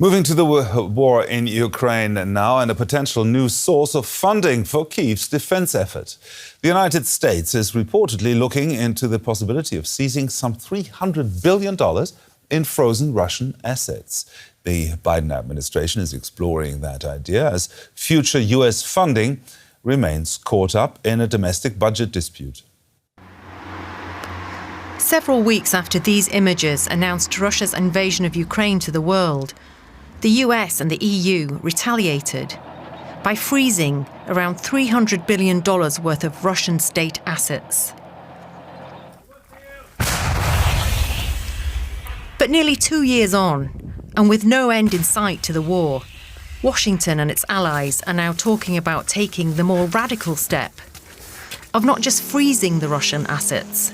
Moving to the war in Ukraine now and a potential new source of funding for Kyiv's defense effort. The United States is reportedly looking into the possibility of seizing some $300 billion in frozen Russian assets. The Biden administration is exploring that idea as future US funding remains caught up in a domestic budget dispute. Several weeks after these images announced Russia's invasion of Ukraine to the world, the US and the EU retaliated by freezing around $300 billion worth of Russian state assets. But nearly 2 years on, and with no end in sight to the war, Washington and its allies are now talking about taking the more radical step of not just freezing the Russian assets,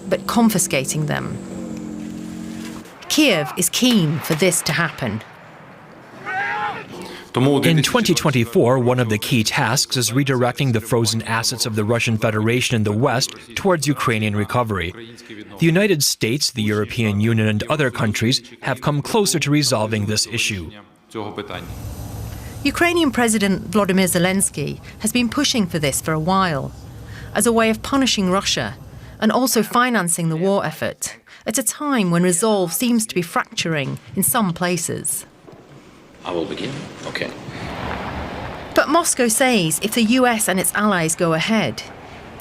but confiscating them. Kiev is keen for this to happen. In 2024, one of the key tasks is redirecting the frozen assets of the Russian Federation in the West towards Ukrainian recovery. The United States, the European Union and other countries have come closer to resolving this issue. Ukrainian President Volodymyr Zelensky has been pushing for this for a while, as a way of punishing Russia and also financing the war effort, at a time when resolve seems to be fracturing in some places. I will begin. Okay. But Moscow says if the US and its allies go ahead,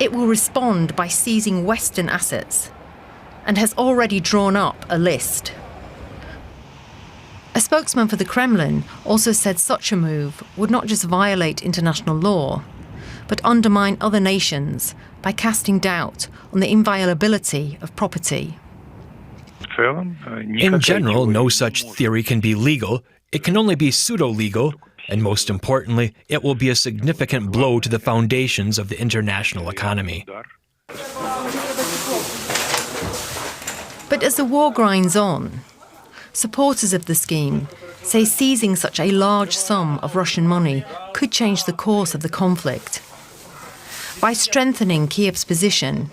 it will respond by seizing Western assets and has already drawn up a list. A spokesman for the Kremlin also said such a move would not just violate international law, but undermine other nations by casting doubt on the inviolability of property. In general, no such theory can be legal. It can only be pseudo-legal, and most importantly, it will be a significant blow to the foundations of the international economy. But as the war grinds on, supporters of the scheme say seizing such a large sum of Russian money could change the course of the conflict by strengthening Kiev's position,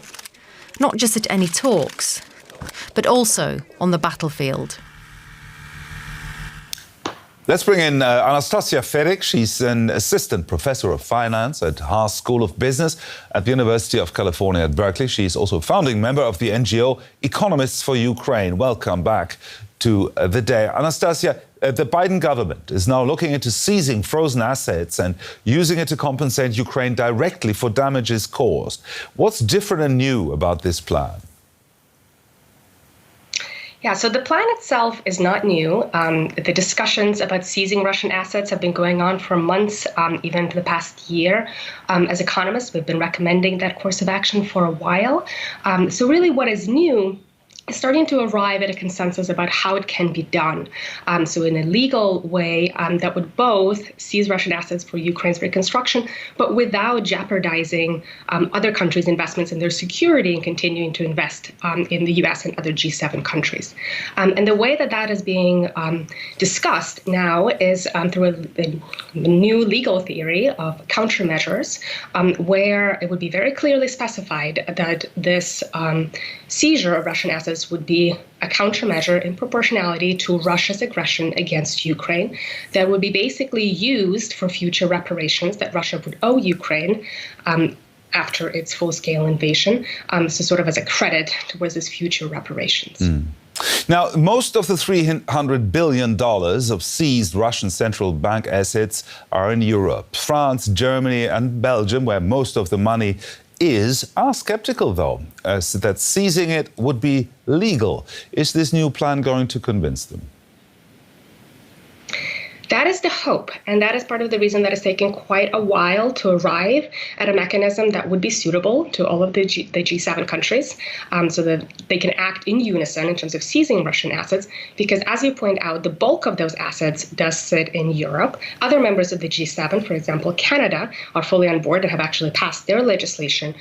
not just at any talks, but also on the battlefield. Let's bring in Anastassia Fedyk. She's an assistant professor of finance at Haas School of Business at the University of California at Berkeley. She's also a founding member of the NGO Economists for Ukraine. Welcome back to The Day. Anastassia, the Biden government is now looking into seizing frozen assets and using it to compensate Ukraine directly for damages caused. What's different and new about this plan? Yeah, so the plan itself is not new. The discussions about seizing Russian assets have been going on for months, even for the past year. As economists, we've been recommending that course of action for a while. So really what is new is starting to arrive at a consensus about how it can be done. So in a legal way that would both seize Russian assets for Ukraine's reconstruction, but without jeopardizing other countries' investments in their security and continuing to invest in the US and other G7 countries. And the way that that is being discussed now is through a new legal theory of countermeasures, where it would be very clearly specified that this seizure of Russian assets would be a countermeasure in proportionality to Russia's aggression against Ukraine that would be basically used for future reparations that Russia would owe Ukraine after its full-scale invasion, so sort of as a credit towards its future reparations. Now, most of the $300 billion of seized Russian central bank assets are in Europe. France, Germany and Belgium, where most of the money are skeptical, though, that seizing it would be legal. Is this new plan going to convince them? That is the hope, and that is part of the reason that it's taken quite a while to arrive at a mechanism that would be suitable to all of the G7 countries, so that they can act in unison in terms of seizing Russian assets, because as you point out, the bulk of those assets does sit in Europe. Other members of the G7, for example, Canada, are fully on board and have actually passed their legislation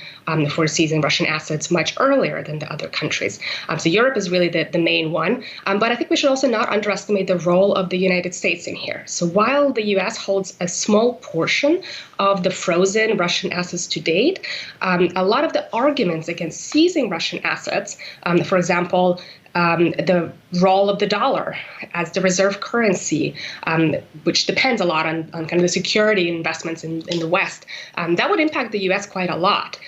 for seizing Russian assets much earlier than the other countries. So Europe is really the main one, but I think we should also not underestimate the role of the United States in here. So while the U.S. holds a small portion of the frozen Russian assets to date, a lot of the arguments against seizing Russian assets, for example, the role of the dollar as the reserve currency, which depends a lot on kind of the security investments in the West, that would impact the U.S. quite a lot.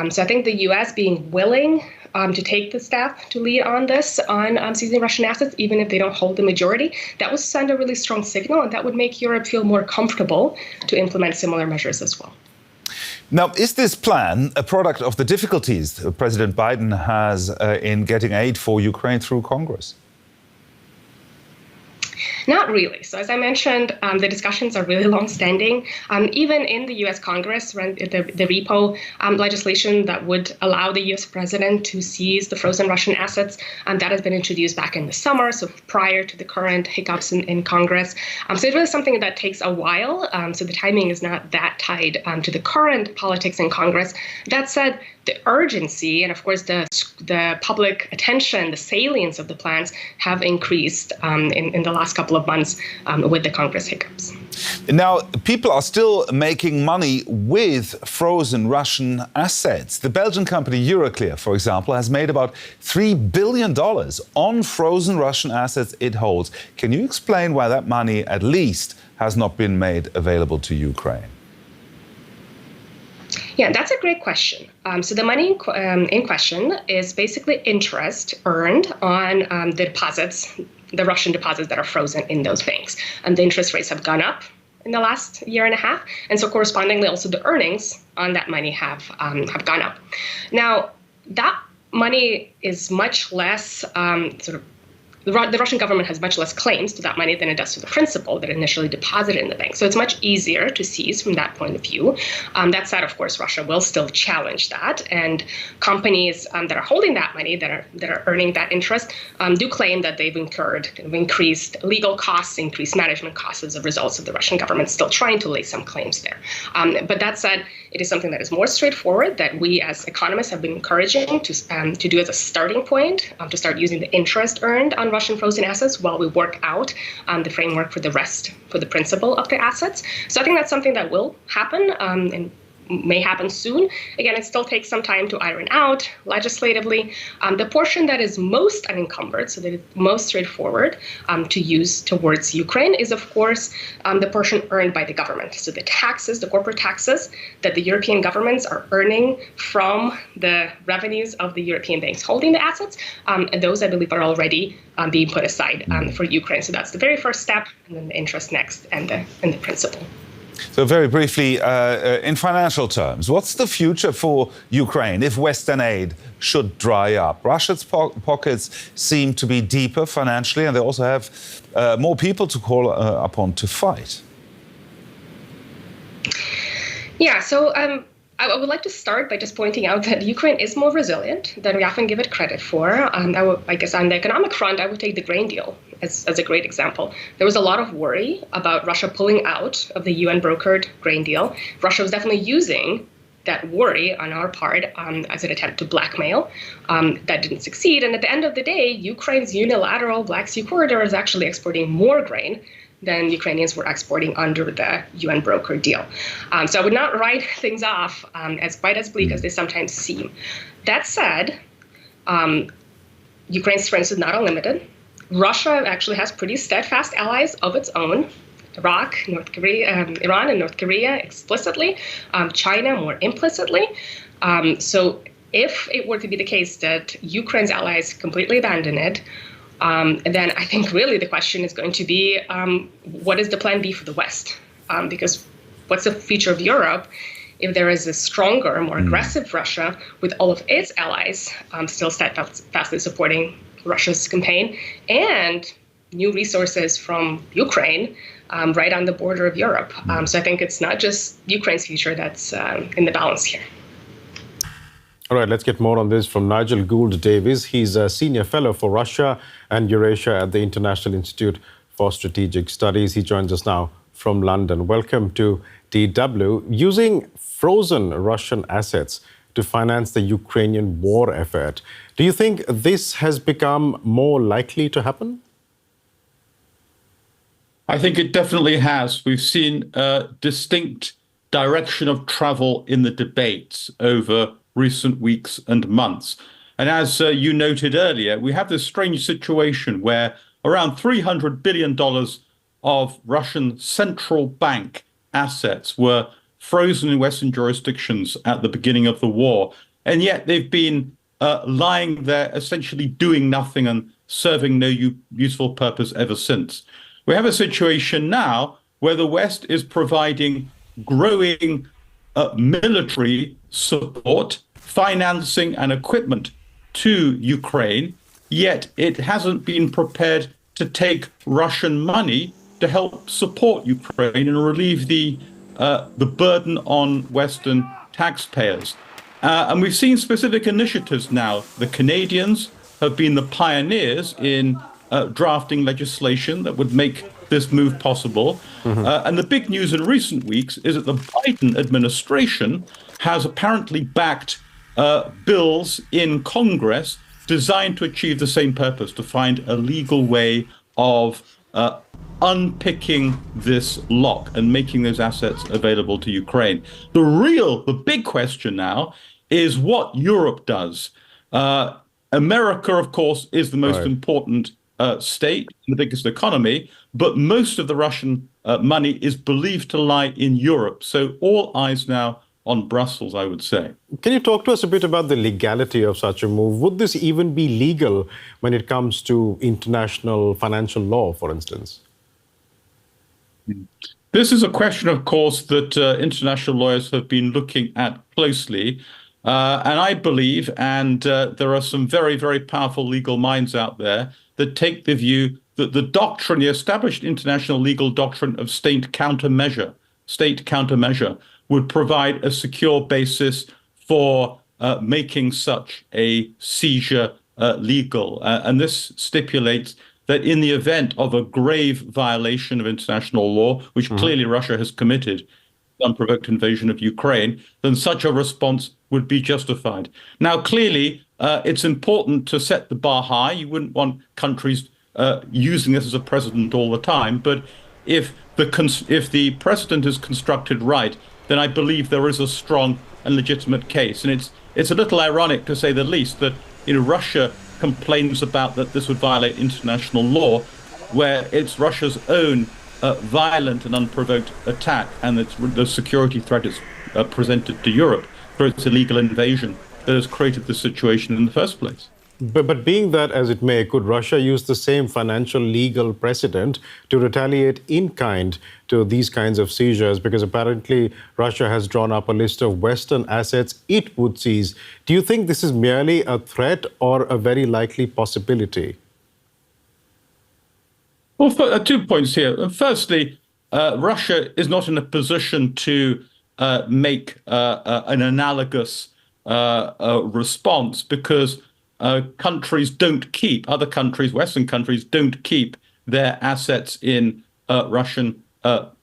So I think the U.S. being willing to take the step to lead on this, on seizing Russian assets, even if they don't hold the majority, that would send a really strong signal, and that would make Europe feel more comfortable to implement similar measures as well. Now, is this plan a product of the difficulties President Biden has in getting aid for Ukraine through Congress? Not really. So as I mentioned, the discussions are really long-standing. Even in the U.S. Congress, the repo legislation that would allow the U.S. president to seize the frozen Russian assets, that has been introduced back in the summer, so prior to the current hiccups in Congress. So it's really something that takes a while. So the timing is not that tied to the current politics in Congress. That said, the urgency and, of course, the public attention, the salience of the plans have increased in the last couple of months with the Congress hiccups. Now, people are still making money with frozen Russian assets. The Belgian company Euroclear, for example, has made about $3 billion on frozen Russian assets it holds. Can you explain why that money, at least, has not been made available to Ukraine? Yeah, that's a great question. So the money in question is basically interest earned on the deposits, the Russian deposits that are frozen in those banks. And the interest rates have gone up in the last year and a half. And so correspondingly, also the earnings on that money have gone up. Now, that money is much less the Russian government has much less claims to that money than it does to the principal that initially deposited in the bank. So it's much easier to seize from that point of view. That said, of course, Russia will still challenge that. And companies that are holding that money, that are earning that interest, do claim that they've incurred increased legal costs, increased management costs as a result of the Russian government still trying to lay some claims there. But that said, it is something that is more straightforward that we as economists have been encouraging to do as a starting point, to start using the interest earned on Russian frozen assets while we work out the framework for the rest, for the principal of the assets. So I think that's something that will happen and may happen soon. Again, it still takes some time to iron out legislatively. The portion that is most unencumbered, so that is most straightforward to use towards Ukraine is, of course, the portion earned by the government. So the taxes, the corporate taxes that the European governments are earning from the revenues of the European banks holding the assets, and those, I believe, are already being put aside for Ukraine. So that's the very first step, and then the interest next, and the principal. So very briefly, in financial terms, what's the future for Ukraine if Western aid should dry up? Russia's pockets seem to be deeper financially, and they also have more people to call upon to fight. Yeah, so I would like to start by just pointing out that Ukraine is more resilient than we often give it credit for. I guess on the economic front, I would take the grain deal as a great example. There was a lot of worry about Russia pulling out of the UN-brokered grain deal. Russia was definitely using that worry on our part as an attempt to blackmail. That didn't succeed. And at the end of the day, Ukraine's unilateral Black Sea corridor is actually exporting more grain than Ukrainians were exporting under the UN-brokered deal. So I would not write things off as quite as bleak as they sometimes seem. That said, Ukraine's strength is not unlimited. Russia actually has pretty steadfast allies of its own. Iraq, North Korea, Iran and North Korea explicitly, China more implicitly. So if it were to be the case that Ukraine's allies completely abandon it, then I think really the question is going to be, what is the plan B for the West? Because what's the future of Europe if there is a stronger, more aggressive Russia with all of its allies still steadfastly supporting Russia's campaign and new resources from Ukraine right on the border of Europe? So I think it's not just Ukraine's future that's in the balance here. All right, let's get more on this from Nigel Gould-Davies. He's a senior fellow for Russia and Eurasia at the International Institute for Strategic Studies. He joins us now from London. Welcome to DW. Using frozen Russian assets to finance the Ukrainian war effort, do you think this has become more likely to happen? I think it definitely has. We've seen a distinct direction of travel in the debates over recent weeks and months. And as you noted earlier, we have this strange situation where around $300 billion of Russian central bank assets were frozen in Western jurisdictions at the beginning of the war. And yet they've been lying there, essentially doing nothing and serving no useful purpose ever since. We have a situation now where the West is providing growing military support, financing, and equipment to Ukraine, yet it hasn't been prepared to take Russian money to help support Ukraine and relieve the burden on Western taxpayers. And we've seen specific initiatives now. The Canadians have been the pioneers in drafting legislation that would make this move possible. And the big news in recent weeks is that the Biden administration has apparently backed bills in Congress designed to achieve the same purpose, to find a legal way of unpicking this lock and making those assets available to Ukraine. The big question now is what Europe does. America, of course, is the most important state, the biggest economy, but most of the Russian money is believed to lie in Europe. So all eyes now on Brussels, I would say. Can you talk to us a bit about the legality of such a move? Would this even be legal when it comes to international financial law, for instance? This is a question, of course, that international lawyers have been looking at closely. And I believe, and there are some very, very powerful legal minds out there that take the view that the doctrine, the established international legal doctrine of state countermeasure, would provide a secure basis for making such a seizure legal. And this stipulates that in the event of a grave violation of international law, which clearly Russia has committed, unprovoked invasion of Ukraine, then such a response would be justified. Now, clearly, it's important to set the bar high. You wouldn't want countries using this as a precedent all the time. But if the precedent is constructed right, then I believe there is a strong and legitimate case. And it's a little ironic, to say the least, that Russia complains about that this would violate international law, where it's Russia's own violent and unprovoked attack and the security threat it's presented to Europe for its illegal invasion that has created the situation in the first place. But being that as it may, could Russia use the same financial legal precedent to retaliate in kind to these kinds of seizures? Because apparently Russia has drawn up a list of Western assets it would seize. Do you think this is merely a threat or a very likely possibility? Well, 2 points here. Firstly, Russia is not in a position to make an analogous response because other countries, Western countries, don't keep their assets in Russian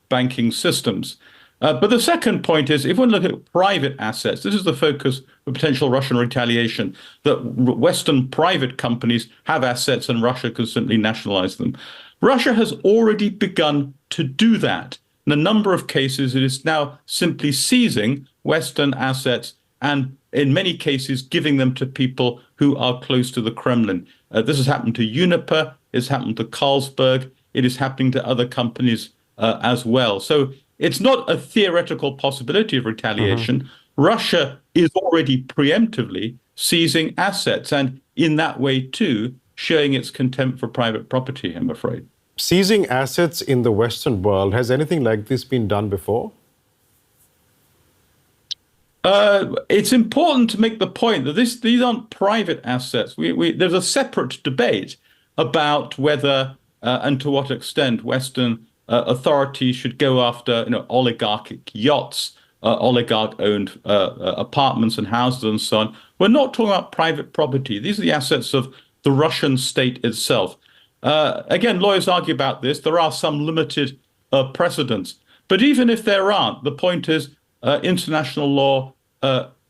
banking systems. But the second point is, if we look at private assets, this is the focus of potential Russian retaliation, that Western private companies have assets and Russia can simply nationalize them. Russia has already begun to do that. In a number of cases, it is now simply seizing Western assets and in many cases giving them to people who are close to the Kremlin. This has happened to Uniper, it's happened to Carlsberg, it is happening to other companies as well. So it's not a theoretical possibility of retaliation. Russia is already preemptively seizing assets and in that way too showing its contempt for private property, I'm afraid. Seizing assets in the Western world, has anything like this been done before? It's important to make the point that these aren't private assets. There's a separate debate about whether and to what extent Western authorities should go after oligarchic yachts, oligarch-owned apartments and houses and so on. We're not talking about private property. These are the assets of the Russian state itself. Again, lawyers argue about this. There are some limited precedents. But even if there aren't, the point is international law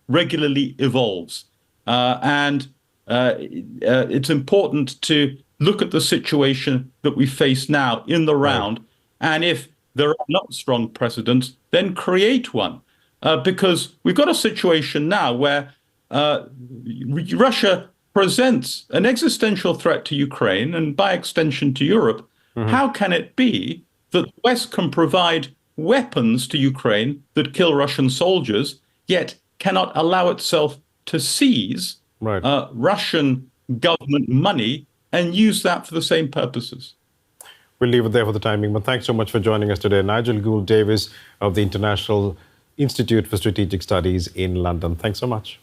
regularly evolves. And it's important to look at the situation that we face now in the round And if there are not strong precedents, then create one. Because we've got a situation now where Russia presents an existential threat to Ukraine and by extension to Europe. How can it be that the West can provide weapons to Ukraine that kill Russian soldiers, yet cannot allow itself to seize Russian government money and use that for the same purposes? We'll leave it there for the time being, but thanks so much for joining us today. Nigel Gould-Davies of the International Institute for Strategic Studies in London. Thanks so much.